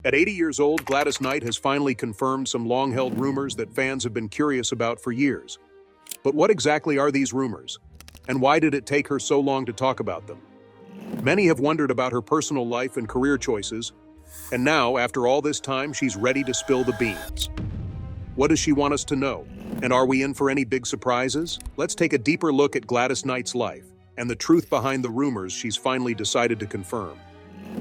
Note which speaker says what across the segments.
Speaker 1: At 80 years old, Gladys Knight has finally confirmed some long-held rumors that fans have been curious about for years. But what exactly are these rumors? And why did it take her so long to talk about them? Many have wondered about her personal life and career choices, and now, after all this time, she's ready to spill the beans. What does she want us to know? And are we in for any big surprises? Let's take a deeper look at Gladys Knight's life and the truth behind the rumors she's finally decided to confirm.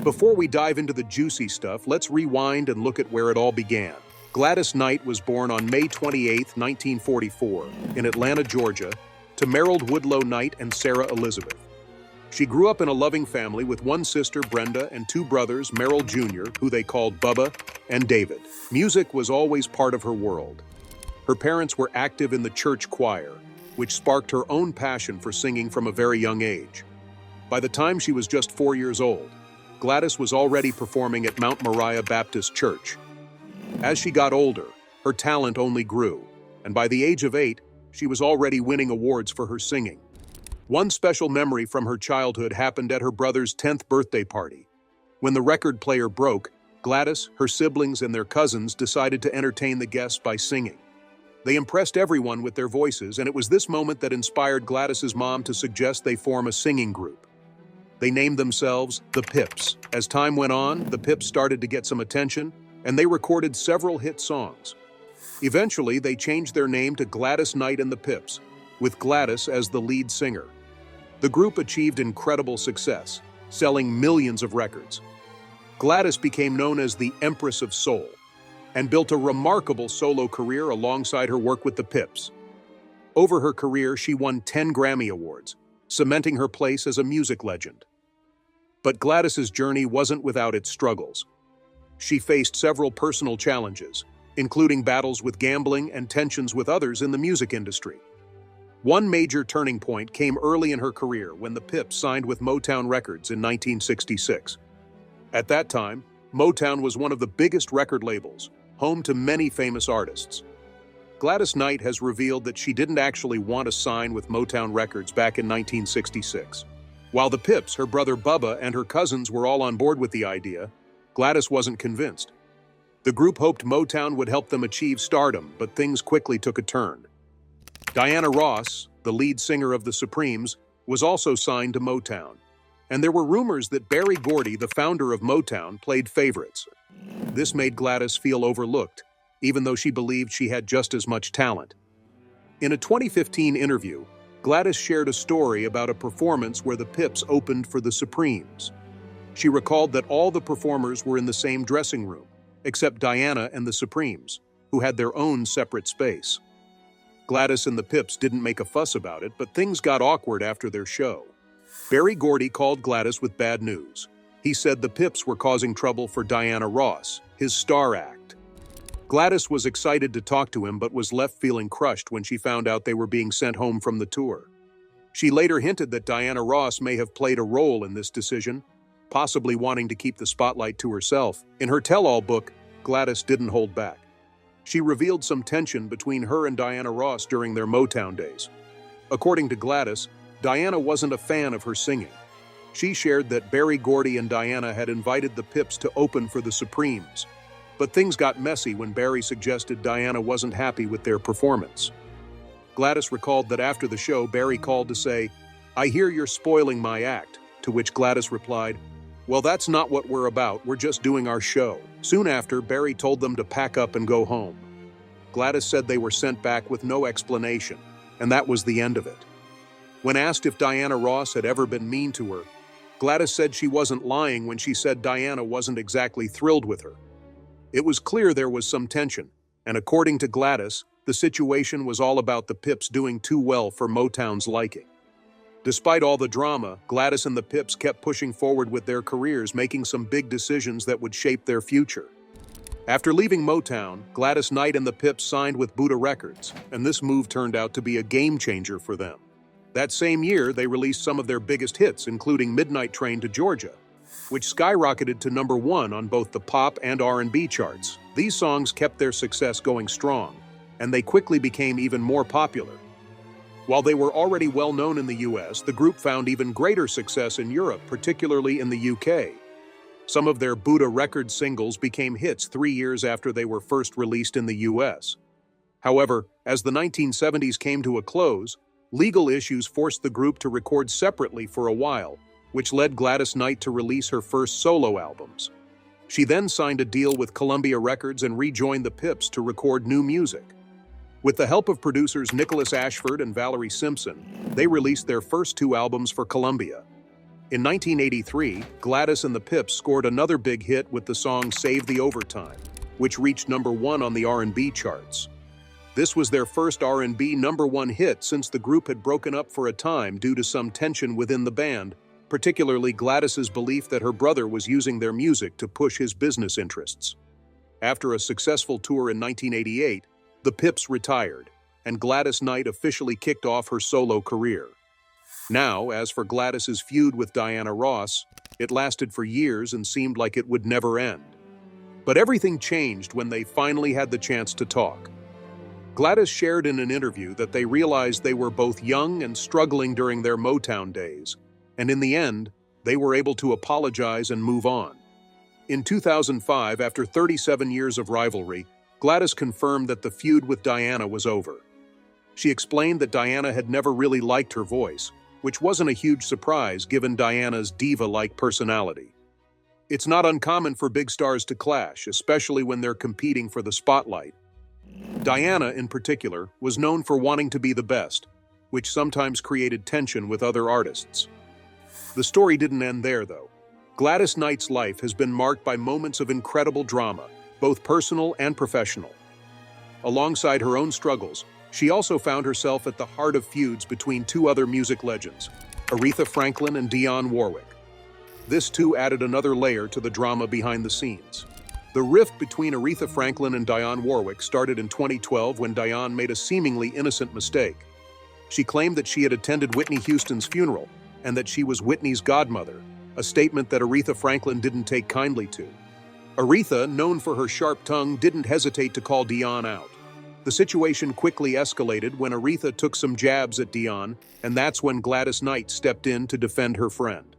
Speaker 1: Before we dive into the juicy stuff, let's rewind and look at where it all began. Gladys Knight was born on May 28, 1944, in Atlanta, Georgia, to Merrill Woodlow Knight and Sarah Elizabeth. She grew up in a loving family with one sister, Brenda, and two brothers, Merrill Jr., who they called Bubba and David. Music was always part of her world. Her parents were active in the church choir, which sparked her own passion for singing from a very young age. By the time she was just 4 years old, Gladys was already performing at Mount Moriah Baptist Church. As she got older, her talent only grew, and by the age of 8, she was already winning awards for her singing. One special memory from her childhood happened at her brother's 10th birthday party. When the record player broke, Gladys, her siblings, and their cousins decided to entertain the guests by singing. They impressed everyone with their voices, and it was this moment that inspired Gladys's mom to suggest they form a singing group. They named themselves the Pips. As time went on, the Pips started to get some attention, and they recorded several hit songs. Eventually, they changed their name to Gladys Knight and the Pips, with Gladys as the lead singer. The group achieved incredible success, selling millions of records. Gladys became known as the Empress of Soul and built a remarkable solo career alongside her work with the Pips. Over her career, she won 10 Grammy Awards, cementing her place as a music legend. But Gladys's journey wasn't without its struggles. She faced several personal challenges, including battles with gambling and tensions with others in the music industry. One major turning point came early in her career when the Pips signed with Motown Records in 1966. At that time, Motown was one of the biggest record labels, home to many famous artists. Gladys Knight has revealed that she didn't actually want to sign with Motown Records back in 1966. While the Pips, her brother Bubba, and her cousins were all on board with the idea, Gladys wasn't convinced. The group hoped Motown would help them achieve stardom, but things quickly took a turn. Diana Ross, the lead singer of the Supremes, was also signed to Motown, and there were rumors that Berry Gordy, the founder of Motown, played favorites. This made Gladys feel overlooked, even though she believed she had just as much talent. In a 2015 interview, Gladys shared a story about a performance where the Pips opened for the Supremes. She recalled that all the performers were in the same dressing room, except Diana and the Supremes, who had their own separate space. Gladys and the Pips didn't make a fuss about it, but things got awkward after their show. Berry Gordy called Gladys with bad news. He said the Pips were causing trouble for Diana Ross, his star act. Gladys was excited to talk to him but was left feeling crushed when she found out they were being sent home from the tour. She later hinted that Diana Ross may have played a role in this decision, possibly wanting to keep the spotlight to herself. In her tell-all book, Gladys didn't hold back. She revealed some tension between her and Diana Ross during their Motown days. According to Gladys, Diana wasn't a fan of her singing. She shared that Berry Gordy and Diana had invited the Pips to open for the Supremes, but things got messy when Berry suggested Diana wasn't happy with their performance. Gladys recalled that after the show, Berry called to say, "I hear you're spoiling my act," to which Gladys replied, "Well, that's not what we're about, we're just doing our show." Soon after, Berry told them to pack up and go home. Gladys said they were sent back with no explanation, and that was the end of it. When asked if Diana Ross had ever been mean to her, Gladys said she wasn't lying when she said Diana wasn't exactly thrilled with her. It was clear there was some tension, and according to Gladys, the situation was all about the Pips doing too well for Motown's liking. Despite all the drama, Gladys and the Pips kept pushing forward with their careers, making some big decisions that would shape their future. After leaving Motown, Gladys Knight and the Pips signed with Buddha Records, and this move turned out to be a game-changer for them. That same year, they released some of their biggest hits, including Midnight Train to Georgia, which skyrocketed to #1 on both the pop and R&B charts. These songs kept their success going strong, and they quickly became even more popular. While they were already well known in the US, the group found even greater success in Europe, particularly in the UK. Some of their Buddha record singles became hits 3 years after they were first released in the US. However, as the 1970s came to a close, legal issues forced the group to record separately for a while, which led Gladys Knight to release her first solo albums. She then signed a deal with Columbia Records and rejoined the Pips to record new music. With the help of producers Nicholas Ashford and Valerie Simpson, they released their first 2 albums for Columbia. In 1983, Gladys and the Pips scored another big hit with the song Save the Overtime, which reached #1 on the R&B charts. This was their first R&B #1 hit since the group had broken up for a time due to some tension within the band, particularly Gladys's belief that her brother was using their music to push his business interests. After a successful tour in 1988, the Pips retired, and Gladys Knight officially kicked off her solo career. Now, as for Gladys's feud with Diana Ross, it lasted for years and seemed like it would never end. But everything changed when they finally had the chance to talk. Gladys shared in an interview that they realized they were both young and struggling during their Motown days, and in the end, they were able to apologize and move on. In 2005, after 37 years of rivalry, Gladys confirmed that the feud with Diana was over. She explained that Diana had never really liked her voice, which wasn't a huge surprise given Diana's diva-like personality. It's not uncommon for big stars to clash, especially when they're competing for the spotlight. Diana, in particular, was known for wanting to be the best, which sometimes created tension with other artists. The story didn't end there, though. Gladys Knight's life has been marked by moments of incredible drama, both personal and professional. Alongside her own struggles, she also found herself at the heart of feuds between 2 other music legends, Aretha Franklin and Dionne Warwick. This too added another layer to the drama behind the scenes. The rift between Aretha Franklin and Dionne Warwick started in 2012 when Dionne made a seemingly innocent mistake. She claimed that she had attended Whitney Houston's funeral and that she was Whitney's godmother, a statement that Aretha Franklin didn't take kindly to. Aretha, known for her sharp tongue, didn't hesitate to call Dionne out. The situation quickly escalated when Aretha took some jabs at Dionne, and that's when Gladys Knight stepped in to defend her friend.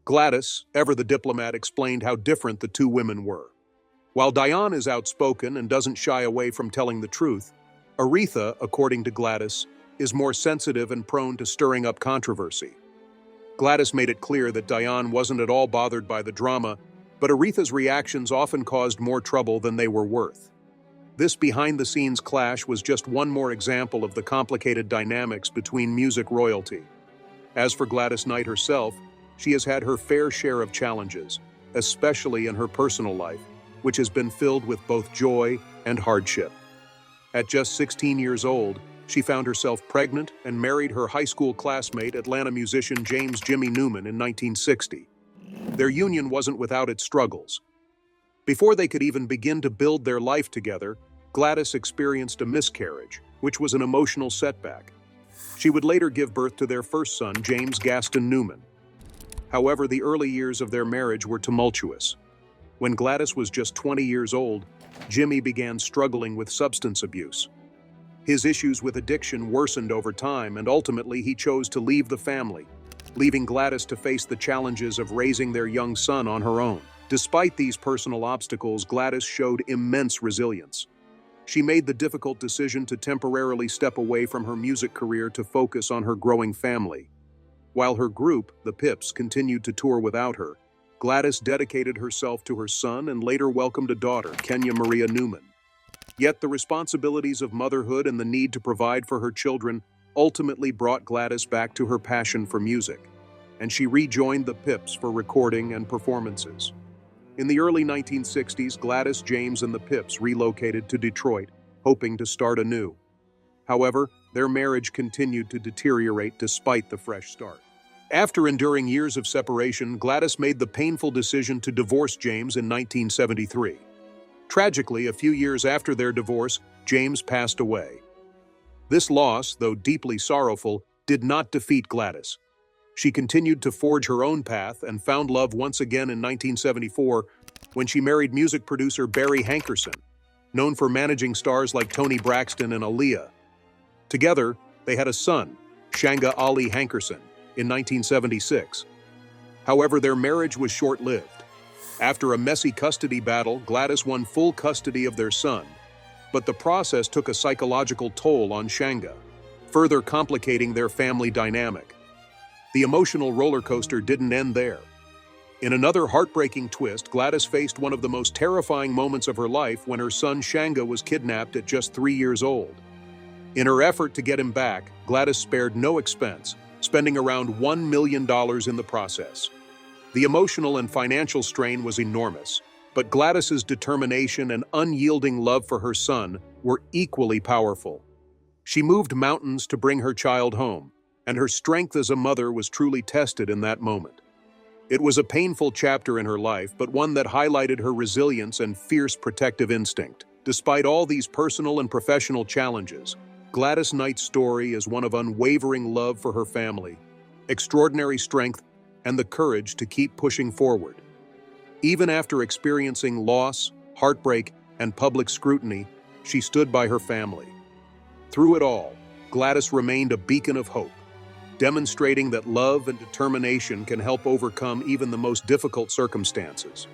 Speaker 1: Gladys, ever the diplomat, explained how different the 2 women were. While Dionne is outspoken and doesn't shy away from telling the truth, Aretha, according to Gladys, is more sensitive and prone to stirring up controversy. Gladys made it clear that Dionne wasn't at all bothered by the drama, but Aretha's reactions often caused more trouble than they were worth. This behind-the-scenes clash was just one more example of the complicated dynamics between music royalty. As for Gladys Knight herself, she has had her fair share of challenges, especially in her personal life, which has been filled with both joy and hardship. At just 16 years old, she found herself pregnant and married her high school classmate, Atlanta musician James "Jimmy" Newman, in 1960. Their union wasn't without its struggles. Before they could even begin to build their life together, Gladys experienced a miscarriage, which was an emotional setback. She would later give birth to their first son, James Gaston Newman. However, the early years of their marriage were tumultuous. When Gladys was just 20 years old, Jimmy began struggling with substance abuse. His issues with addiction worsened over time, and ultimately he chose to leave the family, leaving Gladys to face the challenges of raising their young son on her own. Despite these personal obstacles, Gladys showed immense resilience. She made the difficult decision to temporarily step away from her music career to focus on her growing family. While her group, the Pips, continued to tour without her, Gladys dedicated herself to her son and later welcomed a daughter, Kenya Maria Newman. Yet the responsibilities of motherhood and the need to provide for her children ultimately brought Gladys back to her passion for music, and she rejoined the Pips for recording and performances. In the early 1960s, Gladys, James, and the Pips relocated to Detroit, hoping to start anew. However, their marriage continued to deteriorate despite the fresh start. After enduring years of separation, Gladys made the painful decision to divorce James in 1973. Tragically, a few years after their divorce, James passed away. This loss, though deeply sorrowful, did not defeat Gladys. She continued to forge her own path and found love once again in 1974 when she married music producer Barry Hankerson, known for managing stars like Toni Braxton and Aaliyah. Together, they had a son, Shanga Ali Hankerson, in 1976. However, their marriage was short-lived. After a messy custody battle, Gladys won full custody of their son, but the process took a psychological toll on Shanga, further complicating their family dynamic. The emotional roller coaster didn't end there. In another heartbreaking twist, Gladys faced one of the most terrifying moments of her life when her son Shanga was kidnapped at just 3 years old. In her effort to get him back, Gladys spared no expense, spending around $1 million in the process. The emotional and financial strain was enormous, but Gladys's determination and unyielding love for her son were equally powerful. She moved mountains to bring her child home, and her strength as a mother was truly tested in that moment. It was a painful chapter in her life, but one that highlighted her resilience and fierce protective instinct. Despite all these personal and professional challenges, Gladys Knight's story is one of unwavering love for her family, extraordinary strength, and the courage to keep pushing forward. Even after experiencing loss, heartbreak, and public scrutiny, she stood by her family. Through it all, Gladys remained a beacon of hope, demonstrating that love and determination can help overcome even the most difficult circumstances.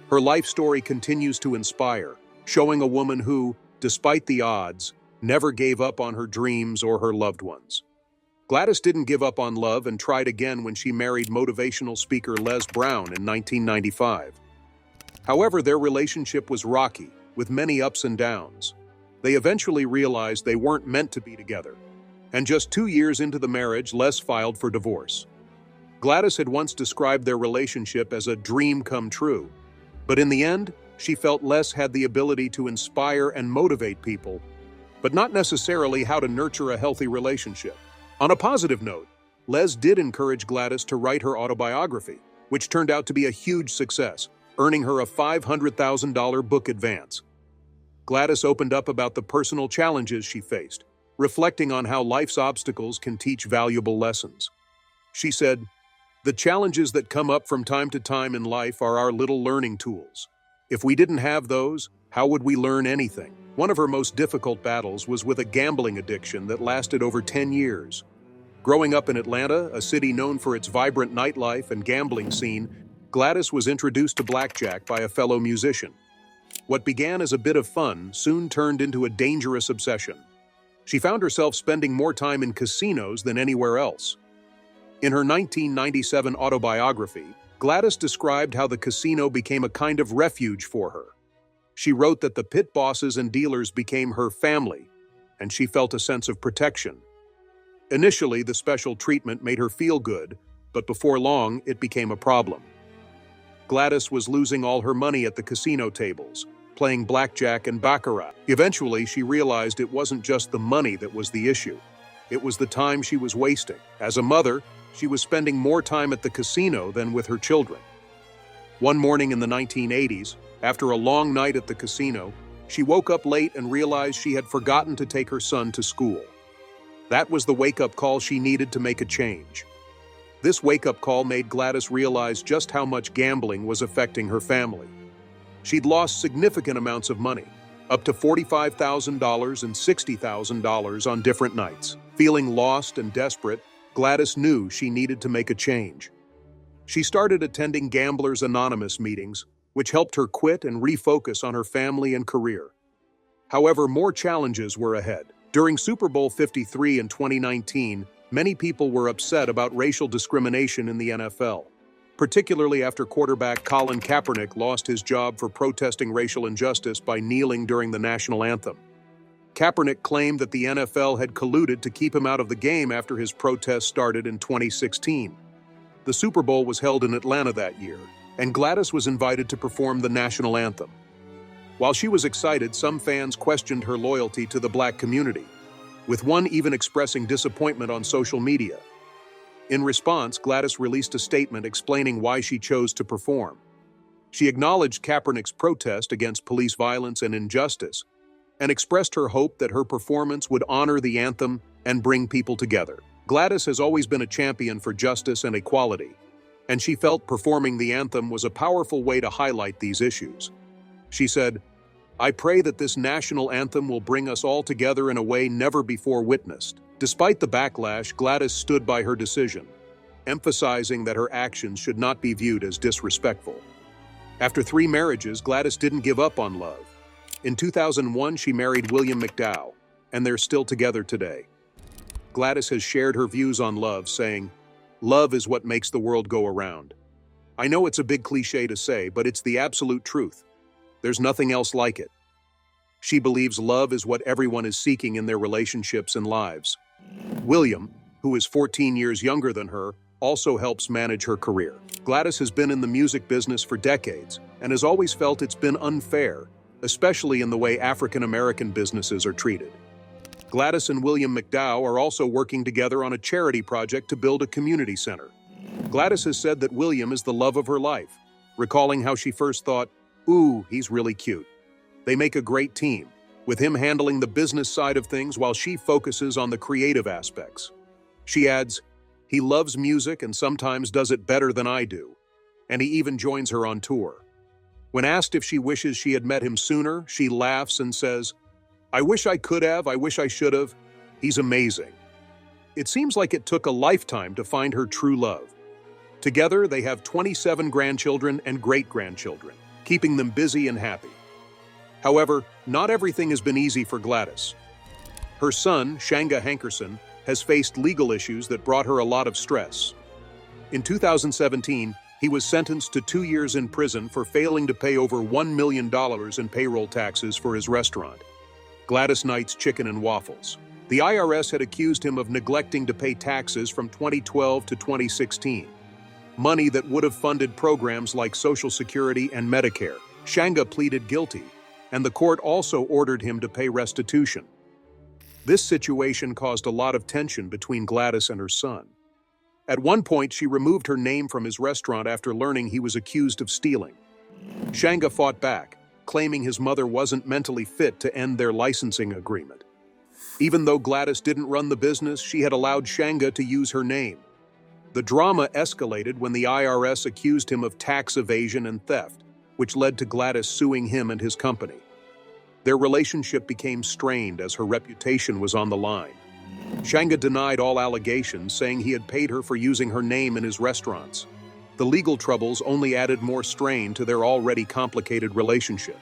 Speaker 1: Her life story continues to inspire, showing a woman who, despite the odds, never gave up on her dreams or her loved ones. Gladys didn't give up on love and tried again when she married motivational speaker Les Brown in 1995. However, their relationship was rocky, with many ups and downs. They eventually realized they weren't meant to be together, and just 2 years into the marriage, Les filed for divorce. Gladys had once described their relationship as a dream come true, but in the end, she felt Les had the ability to inspire and motivate people, but not necessarily how to nurture a healthy relationship. On a positive note, Les did encourage Gladys to write her autobiography, which turned out to be a huge success, earning her a $500,000 book advance. Gladys opened up about the personal challenges she faced, reflecting on how life's obstacles can teach valuable lessons. She said, "The challenges that come up from time to time in life are our little learning tools. If we didn't have those, how would we learn anything?" One of her most difficult battles was with a gambling addiction that lasted over 10 years. Growing up in Atlanta, a city known for its vibrant nightlife and gambling scene, Gladys was introduced to blackjack by a fellow musician. What began as a bit of fun soon turned into a dangerous obsession. She found herself spending more time in casinos than anywhere else. In her 1997 autobiography, Gladys described how the casino became a kind of refuge for her. She wrote that the pit bosses and dealers became her family, and she felt a sense of protection. Initially, the special treatment made her feel good, but before long, it became a problem. Gladys was losing all her money at the casino tables, playing blackjack and baccarat. Eventually, she realized it wasn't just the money that was the issue. It was the time she was wasting. As a mother, she was spending more time at the casino than with her children. One morning in the 1980s, after a long night at the casino, she woke up late and realized she had forgotten to take her son to school. That was the wake-up call she needed to make a change. This wake-up call made Gladys realize just how much gambling was affecting her family. She'd lost significant amounts of money, up to $45,000 and $60,000 on different nights. Feeling lost and desperate, Gladys knew she needed to make a change. She started attending Gamblers Anonymous meetings, which helped her quit and refocus on her family and career. However, more challenges were ahead. During Super Bowl 53 in 2019, many people were upset about racial discrimination in the NFL, particularly after quarterback Colin Kaepernick lost his job for protesting racial injustice by kneeling during the national anthem. Kaepernick claimed that the NFL had colluded to keep him out of the game after his protest started in 2016. The Super Bowl was held in Atlanta that year, and Gladys was invited to perform the national anthem. While she was excited, some fans questioned her loyalty to the black community, with one even expressing disappointment on social media. In response, Gladys released a statement explaining why she chose to perform. She acknowledged Kaepernick's protest against police violence and injustice, and expressed her hope that her performance would honor the anthem and bring people together. Gladys has always been a champion for justice and equality, and she felt performing the anthem was a powerful way to highlight these issues. She said, "I pray that this national anthem will bring us all together in a way never before witnessed." Despite the backlash, Gladys stood by her decision, emphasizing that her actions should not be viewed as disrespectful. After 3 marriages, Gladys didn't give up on love. In 2001, she married William McDowell, and they're still together today. Gladys has shared her views on love, saying, "Love is what makes the world go around." I know it's a big cliche to say, but it's the absolute truth. There's nothing else like it. She believes love is what everyone is seeking in their relationships and lives. William, who is 14 years younger than her, also helps manage her career. Gladys has been in the music business for decades and has always felt it's been unfair, especially in the way African American businesses are treated. Gladys and William McDowell are also working together on a charity project to build a community center. Gladys has said that William is the love of her life, recalling how she first thought, "Ooh, he's really cute." They make a great team, with him handling the business side of things while she focuses on the creative aspects. She adds, "He loves music and sometimes does it better than I do, and he even joins her on tour." When asked if she wishes she had met him sooner, she laughs and says, "I wish I could have, I wish I should have. He's amazing." It seems like it took a lifetime to find her true love. Together, they have 27 grandchildren and great-grandchildren, keeping them busy and happy. However, not everything has been easy for Gladys. Her son, Shanga Hankerson, has faced legal issues that brought her a lot of stress. In 2017, he was sentenced to 2 years in prison for failing to pay over $1 million in payroll taxes for his restaurant, Gladys Knight's Chicken and Waffles. The IRS had accused him of neglecting to pay taxes from 2012 to 2016, money that would have funded programs like Social Security and Medicare. Shanga pleaded guilty, and the court also ordered him to pay restitution. This situation caused a lot of tension between Gladys and her son. At one point, she removed her name from his restaurant after learning he was accused of stealing. Shanga fought back, claiming his mother wasn't mentally fit to end their licensing agreement. Even though Gladys didn't run the business, she had allowed Shanga to use her name. The drama escalated when the IRS accused him of tax evasion and theft, which led to Gladys suing him and his company. Their relationship became strained as her reputation was on the line. Shanga denied all allegations, saying he had paid her for using her name in his restaurants. The legal troubles only added more strain to their already complicated relationship.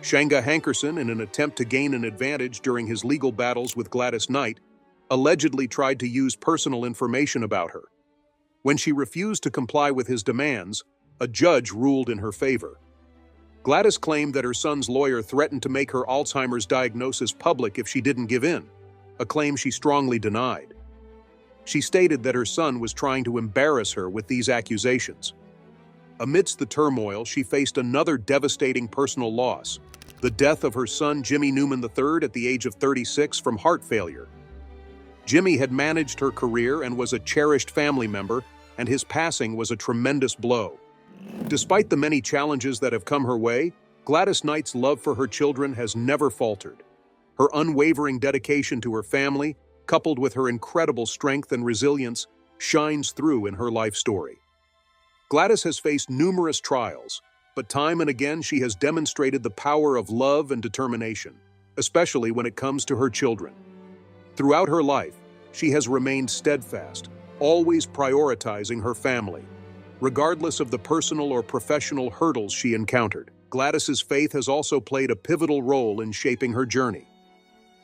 Speaker 1: Shanga Hankerson, in an attempt to gain an advantage during his legal battles with Gladys Knight, allegedly tried to use personal information about her. When she refused to comply with his demands, a judge ruled in her favor. Gladys claimed that her son's lawyer threatened to make her Alzheimer's diagnosis public if she didn't give in, a claim she strongly denied. She stated that her son was trying to embarrass her with these accusations. Amidst the turmoil, she faced another devastating personal loss, the death of her son Jimmy Newman III at the age of 36 from heart failure. Jimmy had managed her career and was a cherished family member, and his passing was a tremendous blow. Despite the many challenges that have come her way, Gladys Knight's love for her children has never faltered. Her unwavering dedication to her family, coupled with her incredible strength and resilience, shines through in her life story. Gladys has faced numerous trials, but time and again she has demonstrated the power of love and determination, especially when it comes to her children. Throughout her life, she has remained steadfast, always prioritizing her family. Regardless of the personal or professional hurdles she encountered, Gladys's faith has also played a pivotal role in shaping her journey.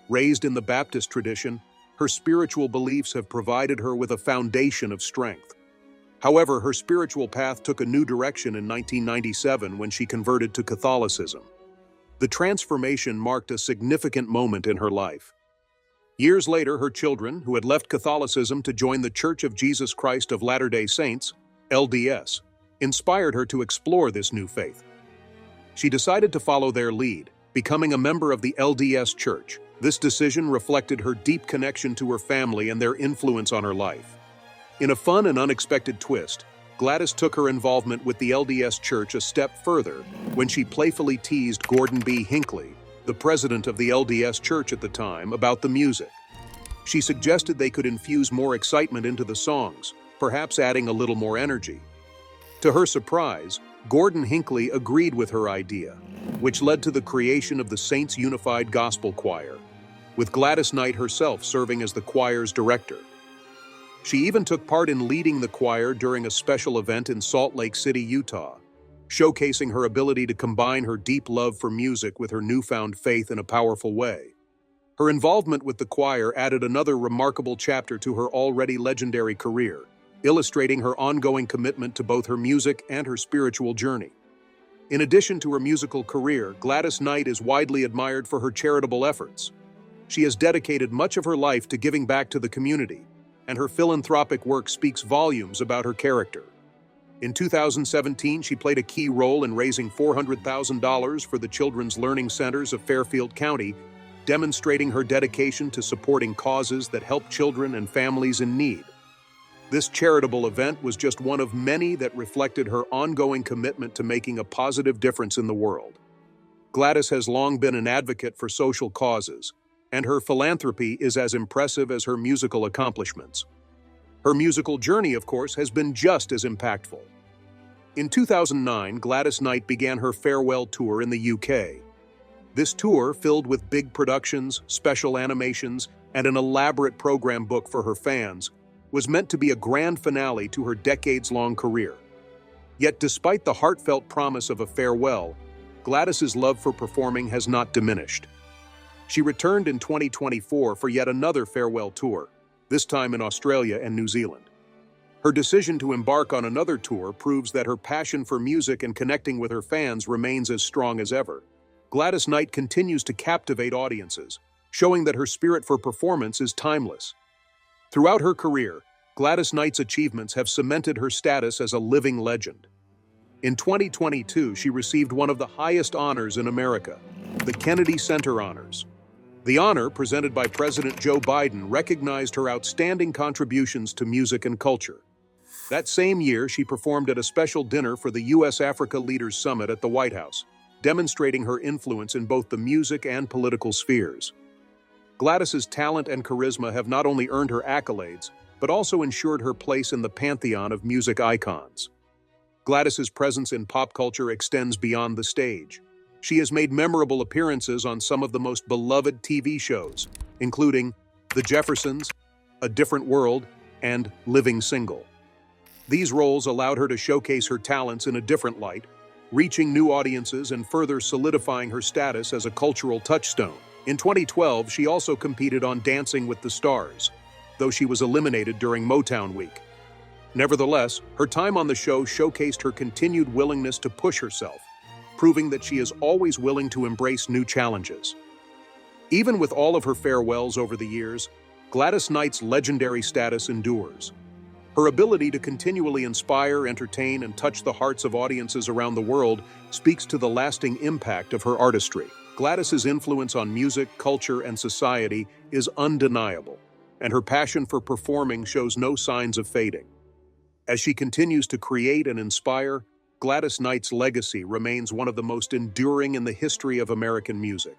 Speaker 1: Raised in the Baptist tradition, her spiritual beliefs have provided her with a foundation of strength. However, her spiritual path took a new direction in 1997 when she converted to Catholicism. The transformation marked a significant moment in her life. Years later, her children, who had left Catholicism to join the Church of Jesus Christ of Latter-day Saints, LDS, inspired her to explore this new faith. She decided to follow their lead, becoming a member of the LDS Church. This decision reflected her deep connection to her family and their influence on her life. In a fun and unexpected twist, Gladys took her involvement with the LDS Church a step further when she playfully teased Gordon B. Hinckley, the president of the LDS Church at the time, about the music. She suggested they could infuse more excitement into the songs, perhaps adding a little more energy. To her surprise, Gordon Hinckley agreed with her idea, which led to the creation of the Saints Unified Gospel Choir, with Gladys Knight herself serving as the choir's director. She even took part in leading the choir during a special event in Salt Lake City, Utah. showcasing her ability to combine her deep love for music with her newfound faith in a powerful way. Her involvement with the choir added another remarkable chapter to her already legendary career, illustrating her ongoing commitment to both her music and her spiritual journey. In addition to her musical career, Gladys Knight is widely admired for her charitable efforts. She has dedicated much of her life to giving back to the community, and her philanthropic work speaks volumes about her character. In 2017, she played a key role in raising $400,000 for the Children's Learning Centers of Fairfield County, demonstrating her dedication to supporting causes that help children and families in need. This charitable event was just one of many that reflected her ongoing commitment to making a positive difference in the world. Gladys has long been an advocate for social causes, and her philanthropy is as impressive as her musical accomplishments. Her musical journey, of course, has been just as impactful. In 2009, Gladys Knight began her farewell tour in the UK. This tour, filled with big productions, special animations, and an elaborate program book for her fans, was meant to be a grand finale to her decades-long career. Yet despite the heartfelt promise of a farewell, Gladys's love for performing has not diminished. She returned in 2024 for yet another farewell tour, this time in Australia and New Zealand. Her decision to embark on another tour proves that her passion for music and connecting with her fans remains as strong as ever. Gladys Knight continues to captivate audiences, showing that her spirit for performance is timeless. Throughout her career, Gladys Knight's achievements have cemented her status as a living legend. In 2022, she received one of the highest honors in America, the Kennedy Center Honors. The honor, presented by President Joe Biden, recognized her outstanding contributions to music and culture. That same year, she performed at a special dinner for the U.S.-Africa Leaders Summit at the White House, demonstrating her influence in both the music and political spheres. Gladys's talent and charisma have not only earned her accolades, but also ensured her place in the pantheon of music icons. Gladys's presence in pop culture extends beyond the stage. She has made memorable appearances on some of the most beloved TV shows, including The Jeffersons, A Different World, and Living Single. These roles allowed her to showcase her talents in a different light, reaching new audiences and further solidifying her status as a cultural touchstone. In 2012, she also competed on Dancing with the Stars, though she was eliminated during Motown Week. Nevertheless, her time on the show showcased her continued willingness to push herself, proving that she is always willing to embrace new challenges. Even with all of her farewells over the years, Gladys Knight's legendary status endures. Her ability to continually inspire, entertain, and touch the hearts of audiences around the world speaks to the lasting impact of her artistry. Gladys's influence on music, culture, and society is undeniable, and her passion for performing shows no signs of fading. As she continues to create and inspire, Gladys Knight's legacy remains one of the most enduring in the history of American music.